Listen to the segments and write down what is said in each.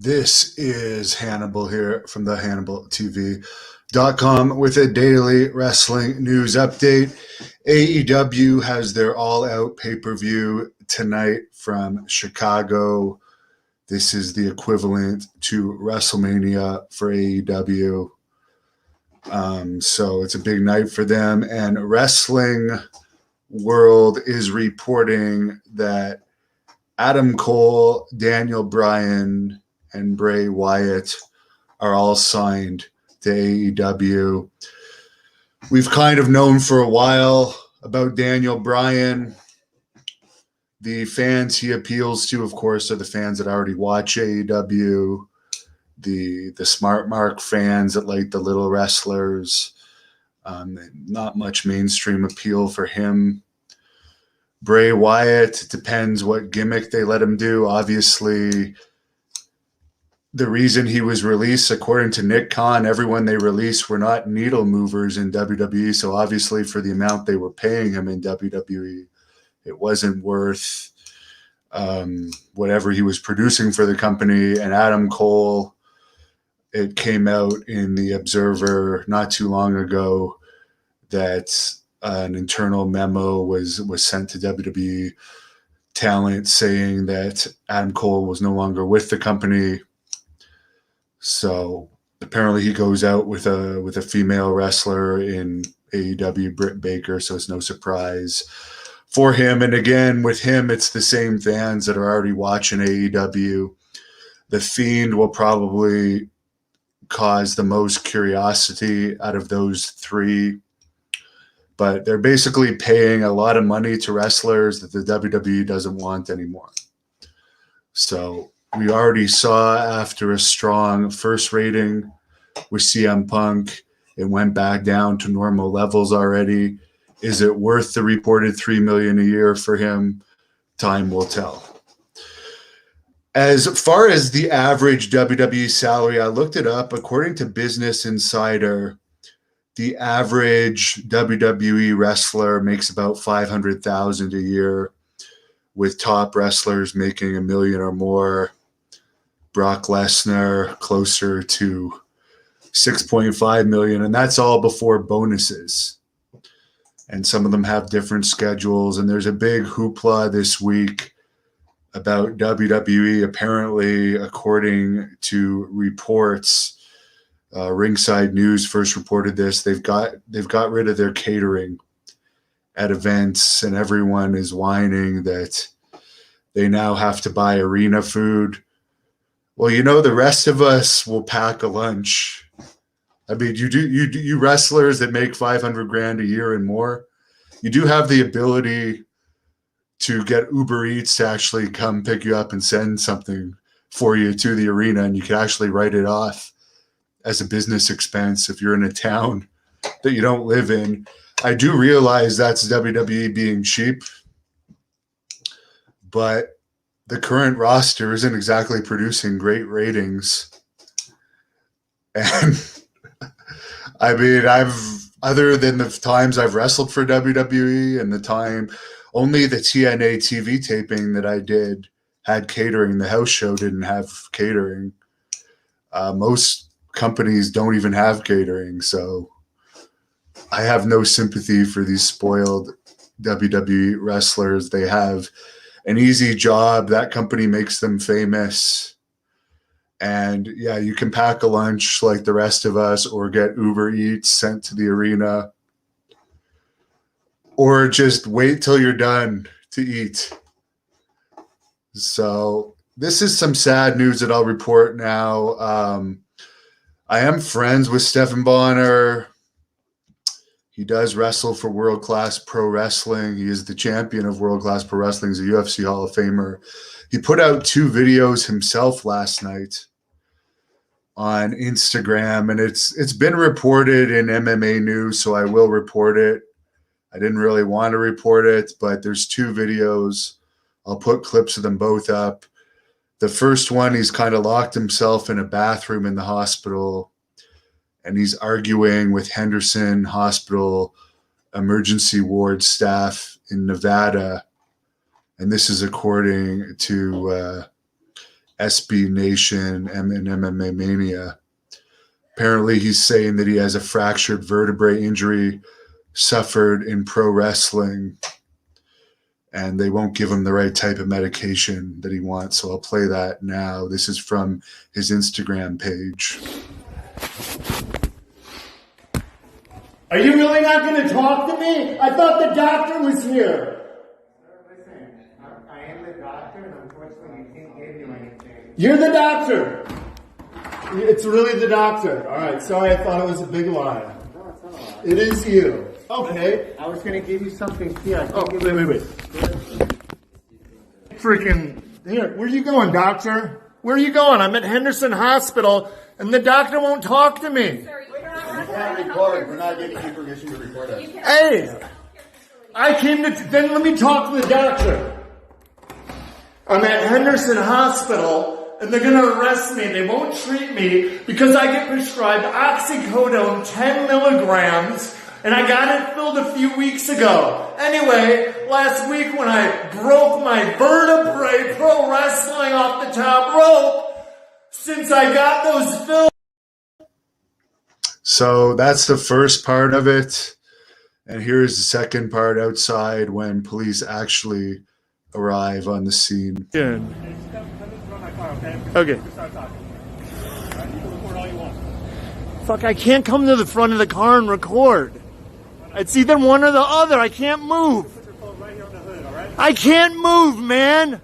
This is Hannibal here from the HannibalTV.com with a daily wrestling news update. AEW has their all-out pay-per-view tonight from Chicago. This is the equivalent to WrestleMania for AEW. So it's a big night for them. And Wrestling World is reporting that Adam Cole, Daniel Bryan, and Bray Wyatt are all signed to AEW. We've kind of known for a while about Daniel Bryan. The fans he appeals to, of course, are the fans that already watch AEW, the smart mark fans that like the little wrestlers. Not much mainstream appeal for him. Bray Wyatt, it depends what gimmick they let him do. Obviously, the reason he was released, according to Nick Khan, everyone they released were not needle movers in WWE. So obviously for the amount they were paying him in WWE, it wasn't worth whatever he was producing for the company. And Adam Cole, it came out in the Observer not too long ago that an internal memo was sent to WWE talent saying that Adam Cole was no longer with the company. So apparently he goes out with a female wrestler in AEW, Britt Baker, so it's no surprise for him. And again, with him, it's the same fans that are already watching AEW. The Fiend will probably cause the most curiosity out of those three. But they're basically paying a lot of money to wrestlers that the WWE doesn't want anymore. So we already saw after a strong first rating with CM Punk, it went back down to normal levels already. Is it worth the reported $3 million a year for him? Time will tell. As far as the average WWE salary, I looked it up. According to Business Insider, the average WWE wrestler makes about $500,000 a year, with top wrestlers making $1 million or more. Brock Lesnar closer to $6.5 million, and that's all before bonuses. And some of them have different schedules, and there's a big hoopla this week about WWE. Apparently, according to reports, Ringside News first reported this. They've got rid of their catering at events, and everyone is whining that they now have to buy arena food. Well, the rest of us will pack a lunch. I mean, you wrestlers that make $500,000 a year and more, you do have the ability to get Uber Eats to actually come pick you up and send something for you to the arena, and you can actually write it off as a business expense if you're in a town that you don't live in. I do realize that's WWE being cheap, but the current roster isn't exactly producing great ratings. And I mean, other than the times I've wrestled for WWE and the time, only the TNA TV taping that I did had catering. The house show didn't have catering. Most companies don't even have catering. So I have no sympathy for these spoiled WWE wrestlers. They have an easy job. That company makes them famous. And yeah, you can pack a lunch like the rest of us, or get Uber Eats sent to the arena, or just wait till you're done to eat. So this is some sad news that I'll report now. I am friends with Stephen Bonner. He does wrestle for World Class Pro Wrestling. He is the champion of World Class Pro Wrestling. He's a UFC Hall of Famer. He put out 2 videos himself last night on Instagram, and it's been reported in MMA news, so I will report it. I didn't really want to report it, but there's 2 videos. I'll put clips of them both up. The first one, he's kind of locked himself in a bathroom in the hospital, and he's arguing with Henderson Hospital emergency ward staff in Nevada. And this is according to SB Nation and MMA Mania. Apparently, he's saying that he has a fractured vertebrae injury suffered in pro wrestling, and they won't give him the right type of medication that he wants. So I'll play that now. This is from his Instagram page. Are you really not going to talk to me? I thought the doctor was here. Sir, listen, I am the doctor, and unfortunately you can't give you anything. You're the doctor. It's really the doctor. All right, sorry, I thought it was a big lie. No, it's not a lie. It is you. Okay. I was going to give you something here. Oh, wait. Freaking, here, where are you going, doctor? Where are you going? I'm at Henderson Hospital, and the doctor won't talk to me. We can't record. We're not giving you permission to record us. Hey, I came to, then let me talk to the doctor. I'm at Henderson Hospital, and they're going to arrest me. They won't treat me because I get prescribed oxycodone 10 milligrams, and I got it filled a few weeks ago. Anyway, last week when I broke my vertebrae pro wrestling off the top rope, since I got those filled. So that's the first part of it. And here's the second part outside when police actually arrive on the scene. Okay. Fuck, I can't come to the front of the car and record. It's either one or the other. I can't move. I can't move, man.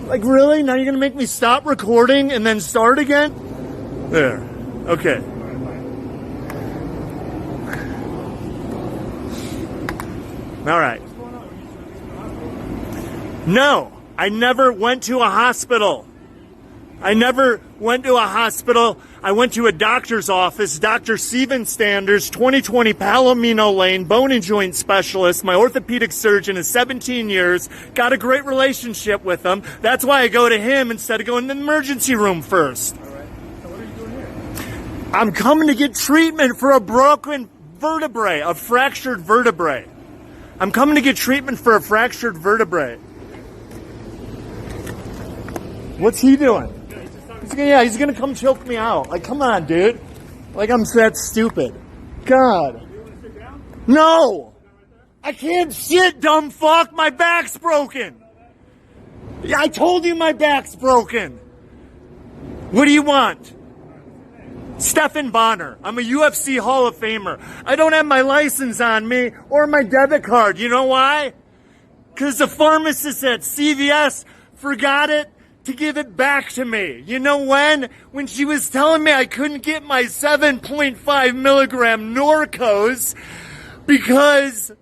Like, really? Now you're going to make me stop recording and then start again? There. Okay. All right. No, I never went to a hospital. I went to a doctor's office, Dr. Steven Standers, 2020 Palomino Lane, bone and joint specialist. My orthopedic surgeon is 17 years. Got a great relationship with him. That's why I go to him instead of going to the emergency room first. All right. So what are you doing here? I'm coming to get treatment for a broken vertebrae, a fractured vertebrae. I'm coming to get treatment for a fractured vertebrae. What's he doing? He's gonna come choke me out. Like, come on, dude. Like, I'm that stupid. God. You want to sit down? No! I can't sit, dumb fuck. My back's broken. I told you my back's broken. What do you want? Stephen Bonner. I'm a UFC Hall of Famer. I don't have my license on me or my debit card. You know why? Because the pharmacist at CVS forgot it to give it back to me. You know when? When she was telling me I couldn't get my 7.5 milligram Norcos because,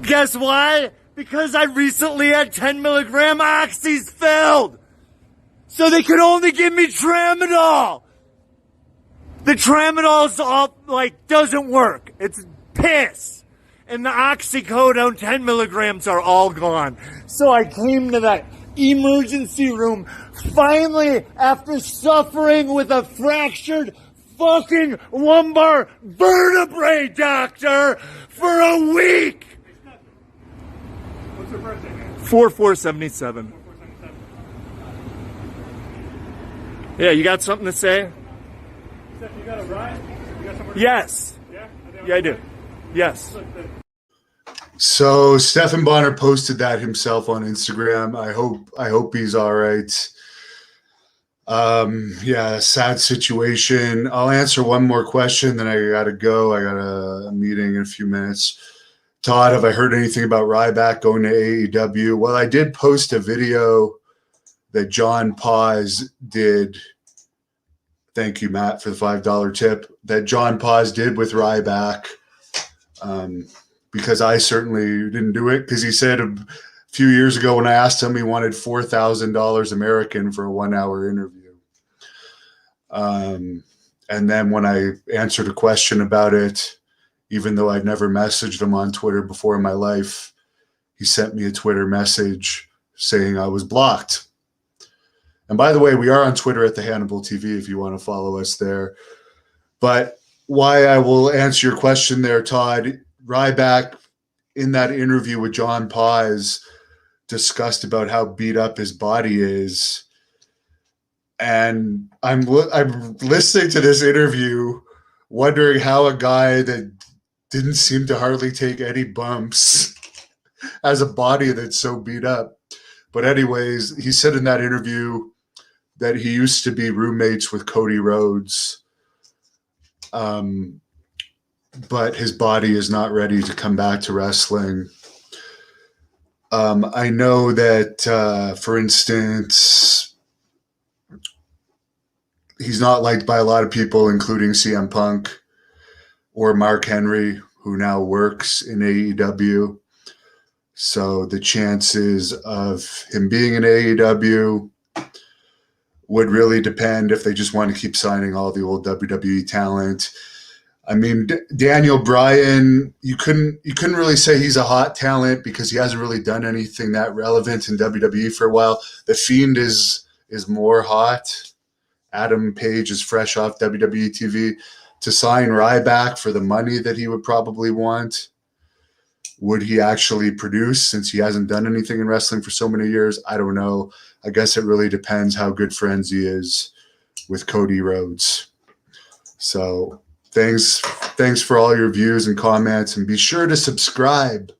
guess why? Because I recently had 10 milligram oxys filled. So they could only give me Tramadol. The Tramadol's all, doesn't work. It's piss. And the oxycodone 10 milligrams are all gone. So I came to that emergency room, finally, after suffering with a fractured fucking lumbar vertebrae, doctor, for a week. What's your birthday, man? 4477. 477. Yeah, you got something to say? Steph, you got a ride? You got somewhere to Yes. go? Yeah? Yeah, I do. Yes. So Stephen Bonner posted that himself on Instagram. I hope he's all right. Yeah, sad situation. I'll answer one more question, then I gotta go. I got a meeting in a few minutes. Todd, have I heard anything about Ryback going to AEW? Well, I did post a video that John Paz did. Thank you, Matt, for the $5 tip. That John Paz did with Ryback. Because I certainly didn't do it, because he said a few years ago when I asked him, he wanted $4,000 American for a 1-hour interview. And then when I answered a question about it, even though I'd never messaged him on Twitter before in my life, he sent me a Twitter message saying I was blocked. And by the way, we are on Twitter at the Hannibal TV if you want to follow us there. But why I will answer your question there, Todd, Ryback, in that interview with John Paz, disgust about how beat up his body is. And I'm listening to this interview, wondering how a guy that didn't seem to hardly take any bumps has a body that's so beat up. But anyways, he said in that interview that he used to be roommates with Cody Rhodes, but his body is not ready to come back to wrestling. I know that, for instance, he's not liked by a lot of people, including CM Punk or Mark Henry, who now works in AEW. So the chances of him being in AEW would really depend if they just want to keep signing all the old WWE talent. I mean, Daniel Bryan, you couldn't really say he's a hot talent because he hasn't really done anything that relevant in WWE for a while. The Fiend is more hot. Adam Page is fresh off WWE TV. To sign Ryback for the money that he would probably want, would he actually produce since he hasn't done anything in wrestling for so many years? I don't know. I guess it really depends how good friends he is with Cody Rhodes. So thanks for all your views and comments, and be sure to subscribe.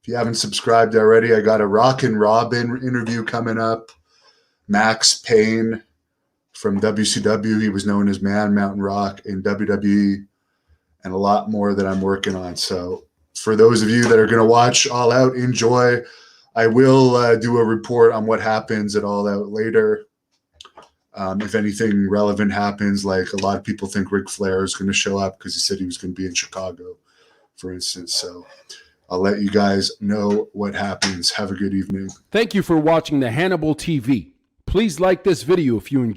If you haven't subscribed already, I got a Rockin' Robin interview coming up. Max Payne from WCW, he was known as Man Mountain Rock in WWE, and a lot more that I'm working on. So for those of you that are going to watch All Out, enjoy. I will do a report on what happens at All Out later. If anything relevant happens, like a lot of people think Ric Flair is going to show up because he said he was going to be in Chicago, for instance. So I'll let you guys know what happens. Have a good evening. Thank you for watching the Hannibal TV. Please like this video if you enjoyed.